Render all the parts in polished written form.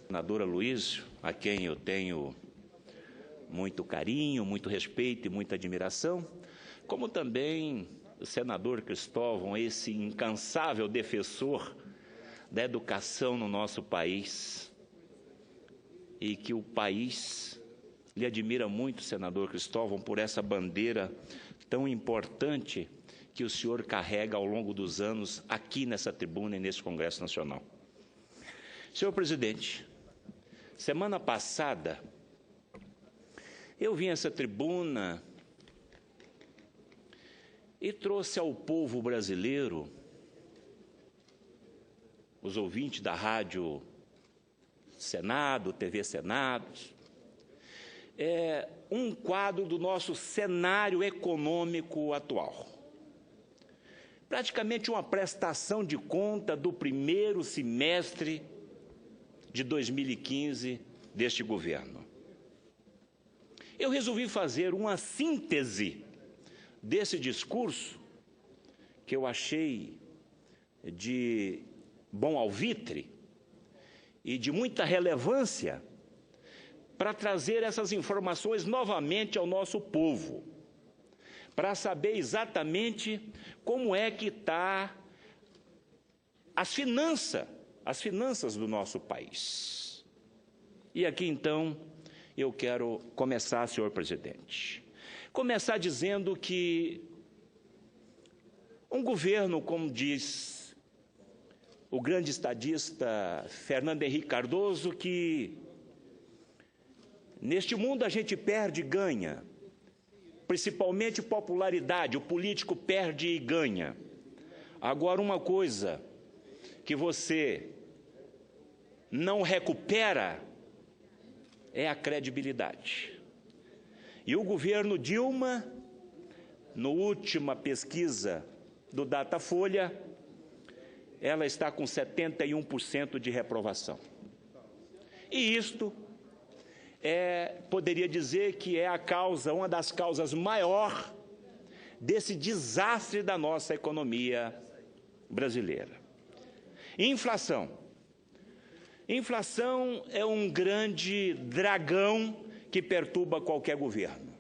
Senadora Luísio, a quem eu tenho muito carinho, muito respeito e muita admiração, como também o senador Cristóvão, esse incansável defensor da educação no nosso país, e que o país lhe admira muito, senador Cristóvão, por essa bandeira tão importante que o senhor carrega ao longo dos anos aqui nessa tribuna e nesse Congresso Nacional. Senhor presidente, semana passada eu vim a essa tribuna e trouxe ao povo brasileiro, os ouvintes da Rádio Senado, TV Senado, um quadro do nosso cenário econômico atual. Praticamente uma prestação de conta do primeiro semestre de 2015 deste governo. Eu resolvi fazer uma síntese desse discurso, que eu achei de bom alvitre e de muita relevância, para trazer essas informações novamente ao nosso povo, para saber exatamente como é que está as finanças do nosso país. E aqui, então, eu quero começar, senhor presidente. Começar dizendo que um governo, como diz o grande estadista Fernando Henrique Cardoso, que neste mundo a gente perde e ganha, principalmente popularidade, o político perde e ganha. Agora, uma coisa que você não recupera é a credibilidade. E o governo Dilma, na última pesquisa do Datafolha, ela está com 71% de reprovação. E isto poderia dizer que é uma das causas maior desse desastre da nossa economia brasileira. Inflação. Inflação é um grande dragão que perturba qualquer governo.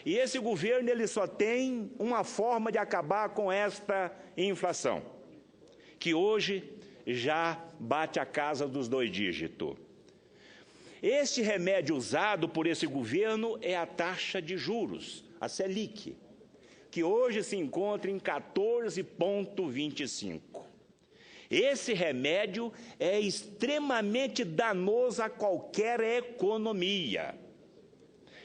E esse governo ele só tem uma forma de acabar com esta inflação, que hoje já bate a casa dos 2 dígitos. Este remédio usado por esse governo é a taxa de juros, a Selic, que hoje se encontra em 14,25%. Esse remédio é extremamente danoso a qualquer economia.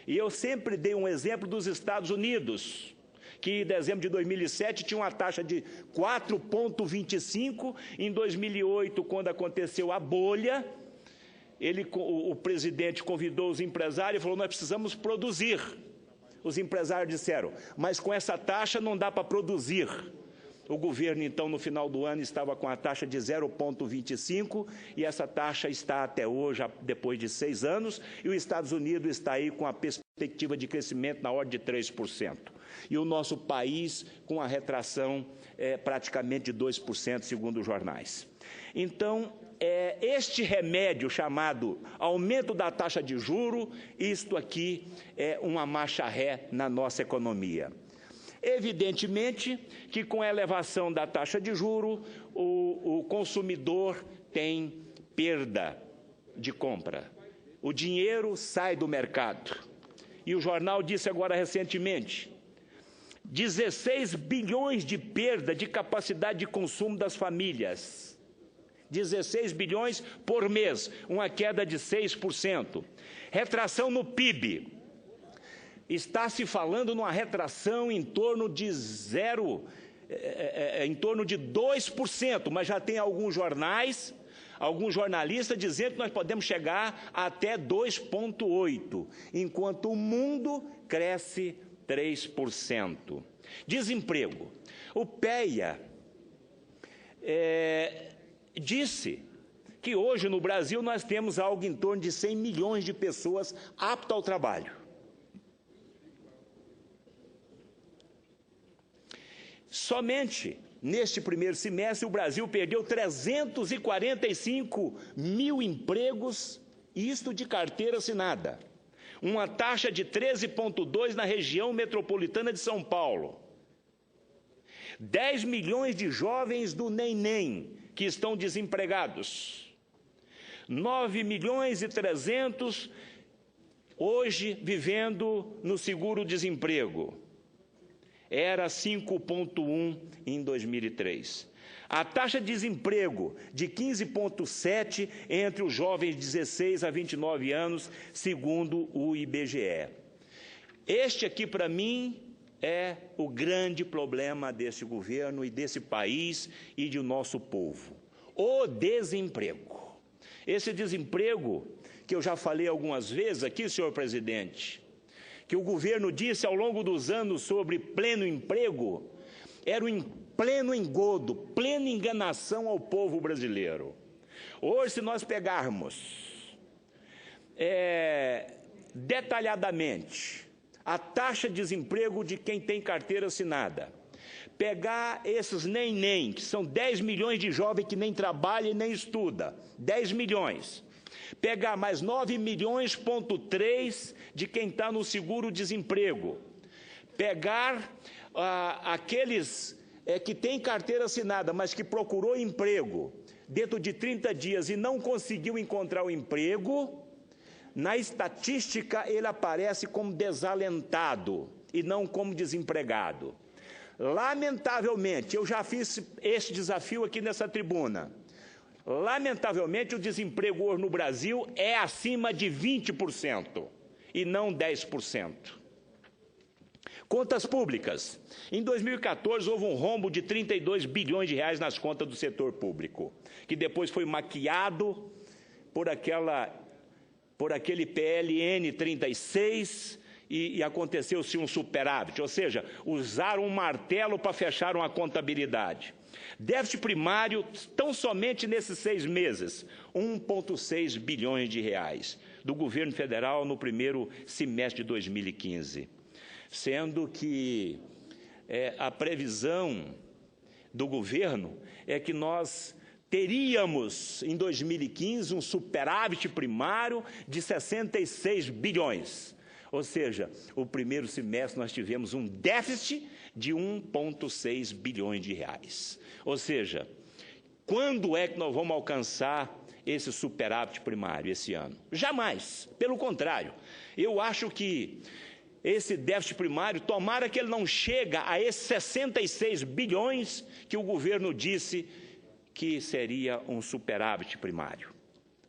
E eu sempre dei um exemplo dos Estados Unidos, que em dezembro de 2007 tinha uma taxa de 4,25%. Em 2008, quando aconteceu a bolha, o presidente convidou os empresários e falou: nós precisamos produzir. Os empresários disseram: mas com essa taxa não dá para produzir. O governo, então, no final do ano, estava com a taxa de 0,25%, e essa taxa está até hoje, depois de 6 anos, e os Estados Unidos está aí com a perspectiva de crescimento na ordem de 3%. E o nosso país com a retração praticamente de 2%, segundo os jornais. Então, este remédio chamado aumento da taxa de juro, isto aqui é uma marcha ré na nossa economia. Evidentemente que com a elevação da taxa de juro, o consumidor tem perda de compra. O dinheiro sai do mercado. E o jornal disse agora recentemente, 16 bilhões de perda de capacidade de consumo das famílias. 16 bilhões por mês, uma queda de 6%. Retração no PIB. Está se falando numa retração em torno de 2%, mas já tem alguns jornalistas dizendo que nós podemos chegar até 2,8%, enquanto o mundo cresce 3%. Desemprego. O PEA disse que hoje no Brasil nós temos algo em torno de 100 milhões de pessoas aptas ao trabalho. Somente neste primeiro semestre, o Brasil perdeu 345 mil empregos, isto de carteira assinada. Uma taxa de 13,2% na região metropolitana de São Paulo. 10 milhões de jovens do NEM que estão desempregados. 9 milhões e 300 hoje vivendo no seguro-desemprego. Era 5,1% em 2003. A taxa de desemprego de 15,7% entre os jovens de 16 a 29 anos, segundo o IBGE. Este aqui, para mim, é o grande problema desse governo e desse país e de nosso povo. O desemprego. Esse desemprego, que eu já falei algumas vezes aqui, senhor presidente, que o governo disse ao longo dos anos sobre pleno emprego, era um pleno engodo, plena enganação ao povo brasileiro. Hoje, se nós pegarmos detalhadamente a taxa de desemprego de quem tem carteira assinada, pegar esses NEM, que são 10 milhões de jovens que nem trabalham e nem estudam, 10 milhões, pegar mais 9 milhões,3 de quem está no seguro-desemprego, pegar aqueles que têm carteira assinada, mas que procurou emprego dentro de 30 dias e não conseguiu encontrar o emprego, na estatística ele aparece como desalentado e não como desempregado. Lamentavelmente, eu já fiz esse desafio aqui nessa tribuna, lamentavelmente o desemprego hoje no Brasil é acima de 20% e não 10%. Contas públicas. Em 2014 houve um rombo de 32 bilhões de reais nas contas do setor público, que depois foi maquiado por aquele PLN 36 e aconteceu-se um superávit, ou seja, usaram um martelo para fechar uma contabilidade. Déficit primário, tão somente nesses 6 meses, 1,6 bilhões de reais do governo federal no primeiro semestre de 2015. Sendo que a previsão do governo é que nós teríamos, em 2015, um superávit primário de 66 bilhões. Ou seja, o primeiro semestre nós tivemos um déficit de 1,6 bilhões de reais. Ou seja, quando é que nós vamos alcançar esse superávit primário esse ano? Jamais. Pelo contrário, eu acho que esse déficit primário, tomara que ele não chegue a esses 66 bilhões que o governo disse que seria um superávit primário.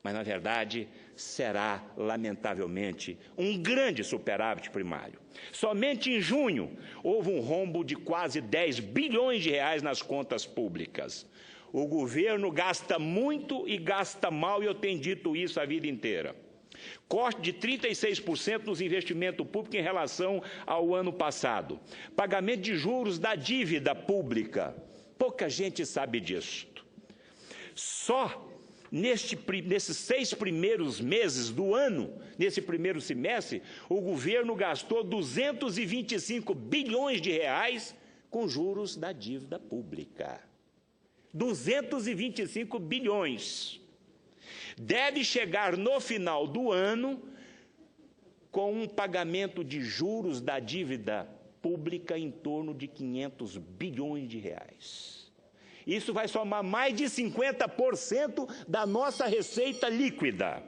Mas, na verdade, será, lamentavelmente, um grande superávit primário. Somente em junho houve um rombo de quase 10 bilhões de reais nas contas públicas. O governo gasta muito e gasta mal, e eu tenho dito isso a vida inteira. Corte de 36% nos investimentos públicos em relação ao ano passado. Pagamento de juros da dívida pública. Pouca gente sabe disso. Só nesses 6 primeiros meses do ano, nesse primeiro semestre, o governo gastou 225 bilhões de reais com juros da dívida pública. 225 bilhões. Deve chegar no final do ano com um pagamento de juros da dívida pública em torno de 500 bilhões de reais. Isso vai somar mais de 50% da nossa receita líquida.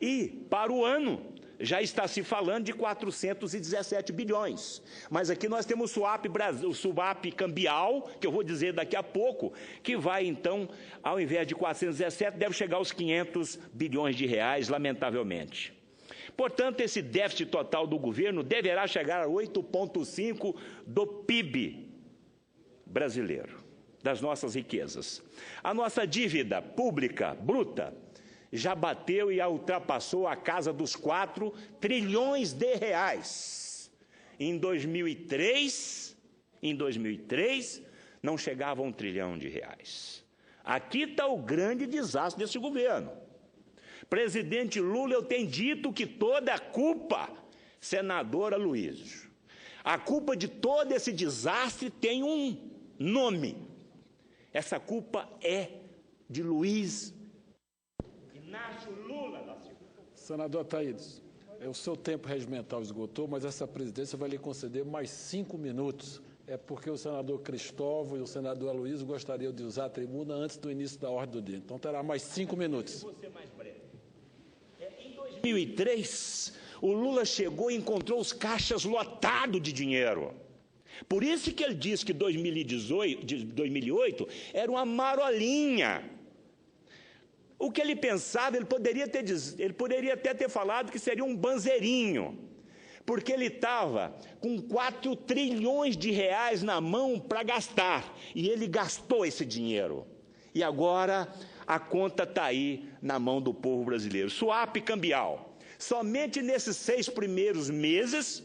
E, para o ano, já está se falando de 417 bilhões. Mas aqui nós temos o swap cambial, que eu vou dizer daqui a pouco, que vai, então, ao invés de 417, deve chegar aos 500 bilhões de reais, lamentavelmente. Portanto, esse déficit total do governo deverá chegar a 8,5% do PIB brasileiro, das nossas riquezas. A nossa dívida pública bruta já bateu e ultrapassou a casa dos 4 trilhões de reais. Em 2003, não chegava a 1 trilhão de reais. Aqui está o grande desastre desse governo. Presidente Lula, eu tenho dito que toda a culpa, senadora Luiz, a culpa de todo esse desastre tem nome. Essa culpa é de Luiz Inácio Lula da Silva. Senador Ataídes, o seu tempo regimental esgotou, mas essa presidência vai lhe conceder mais 5 minutos. É porque o senador Cristóvão e o senador Aloysio gostariam de usar a tribuna antes do início da ordem do dia. Então, terá mais 5 minutos. Eu vou ser mais breve. Em 2003, o Lula chegou e encontrou os caixas lotados de dinheiro. Por isso que ele disse que 2008 era uma marolinha. O que ele pensava, ele poderia até ter falado que seria um banzeirinho, porque ele estava com 4 trilhões de reais na mão para gastar, e ele gastou esse dinheiro. E agora a conta está aí na mão do povo brasileiro. Swap cambial. Somente nesses 6 primeiros meses,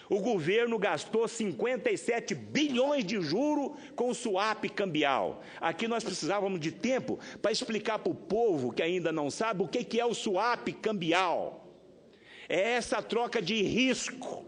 o governo gastou 57 bilhões de juros com o swap cambial. Aqui nós precisávamos de tempo para explicar para o povo que ainda não sabe o que é o swap cambial. É essa troca de risco,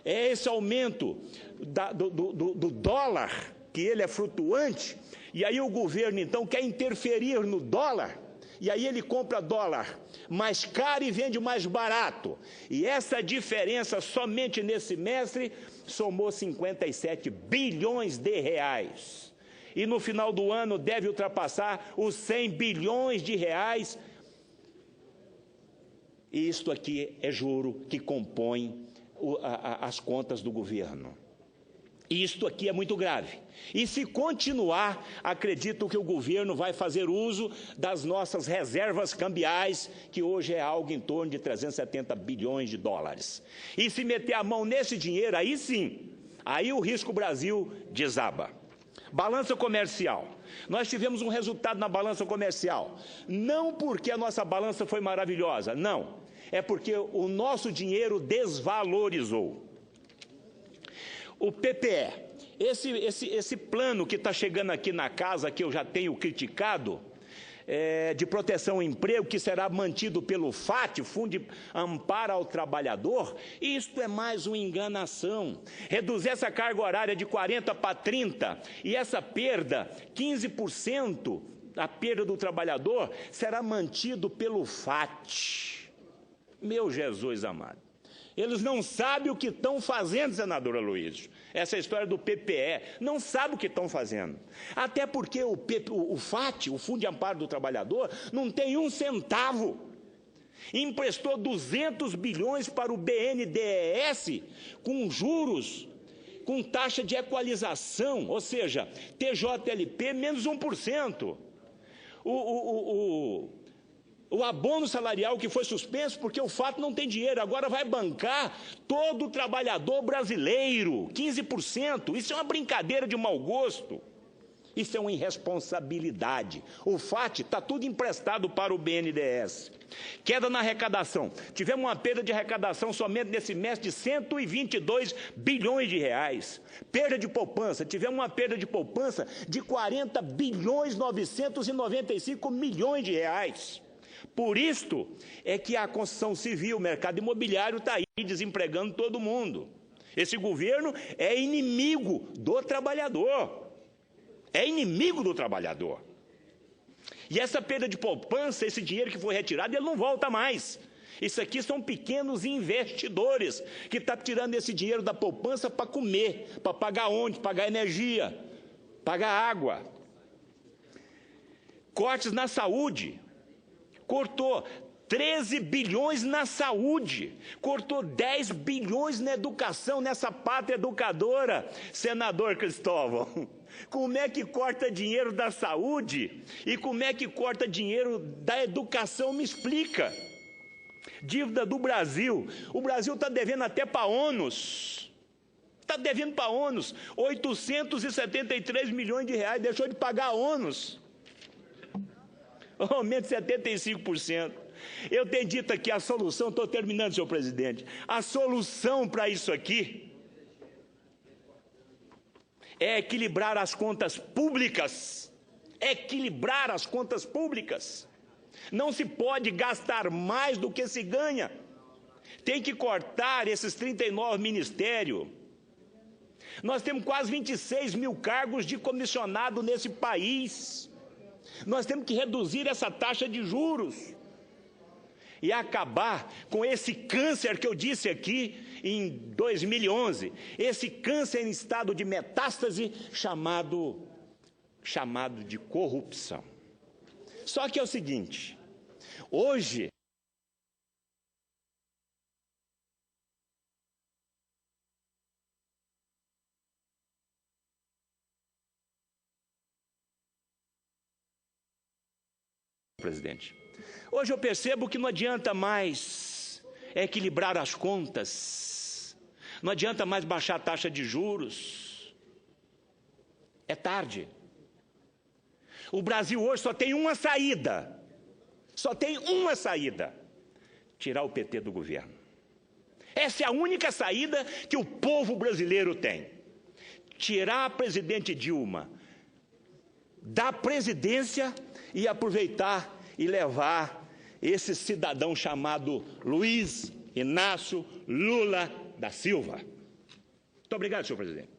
é esse aumento do dólar, que ele é flutuante, e aí o governo então quer interferir no dólar, e aí ele compra dólar mais caro e vende mais barato. E essa diferença, somente nesse semestre, somou 57 bilhões de reais. E no final do ano deve ultrapassar os 100 bilhões de reais. E isto aqui é juro que compõe as contas do governo. E isto aqui é muito grave. E se continuar, acredito que o governo vai fazer uso das nossas reservas cambiais, que hoje é algo em torno de 370 bilhões de dólares. E se meter a mão nesse dinheiro, aí sim, aí o risco Brasil desaba. Balança comercial. Nós tivemos um resultado na balança comercial. Não porque a nossa balança foi maravilhosa, não. É porque o nosso dinheiro desvalorizou. O PPE, esse plano que está chegando aqui na casa, que eu já tenho criticado, de proteção ao emprego, que será mantido pelo FAT, Fundo de Amparo ao Trabalhador, isto é mais uma enganação. Reduzir essa carga horária de 40 para 30 e essa perda, 15%, a perda do trabalhador, será mantido pelo FAT. Meu Jesus amado. Eles não sabem o que estão fazendo, senador Aloysio. Essa história do PPE, não sabe o que estão fazendo. Até porque o FAT, o Fundo de Amparo do Trabalhador, não tem 1 centavo. Emprestou 200 bilhões para o BNDES, com juros, com taxa de equalização, ou seja, TJLP menos 1%. O abono salarial que foi suspenso porque o FAT não tem dinheiro, agora vai bancar todo o trabalhador brasileiro, 15%. Isso é uma brincadeira de mau gosto. Isso é uma irresponsabilidade. O FAT está tudo emprestado para o BNDES. Queda na arrecadação. Tivemos uma perda de arrecadação somente nesse mês de 122 bilhões de reais. Perda de poupança. Tivemos uma perda de poupança de 40 bilhões 995 milhões de reais. Por isto é que a construção civil, o mercado imobiliário está aí desempregando todo mundo. Esse governo é inimigo do trabalhador. É inimigo do trabalhador. E essa perda de poupança, esse dinheiro que foi retirado, ele não volta mais. Isso aqui são pequenos investidores que estão tirando esse dinheiro da poupança para comer, para pagar onde? Pagar energia, pagar água. Cortes na saúde. Cortou 13 bilhões na saúde, cortou 10 bilhões na educação, nessa pátria educadora, senador Cristóvão. Como é que corta dinheiro da saúde e como é que corta dinheiro da educação? Me explica. Dívida do Brasil. O Brasil está devendo até para a ONU. Está devendo para a ONU 873 milhões de reais, deixou de pagar a ONU. Aumento de 75%. Eu tenho dito aqui a solução, estou terminando, senhor presidente, a solução para isso aqui é equilibrar as contas públicas. Equilibrar as contas públicas. Não se pode gastar mais do que se ganha. Tem que cortar esses 39 ministérios. Nós temos quase 26 mil cargos de comissionado nesse país. Nós temos que reduzir essa taxa de juros e acabar com esse câncer que eu disse aqui em 2011, esse câncer em estado de metástase chamado de corrupção. Só que é o seguinte, hoje presidente. Hoje eu percebo que não adianta mais equilibrar as contas, não adianta mais baixar a taxa de juros. É tarde. O Brasil hoje só tem uma saída, tirar o PT do governo. Essa é a única saída que o povo brasileiro tem. Tirar a presidente Dilma da presidência e aproveitar e levar esse cidadão chamado Luiz Inácio Lula da Silva. Muito obrigado, senhor presidente.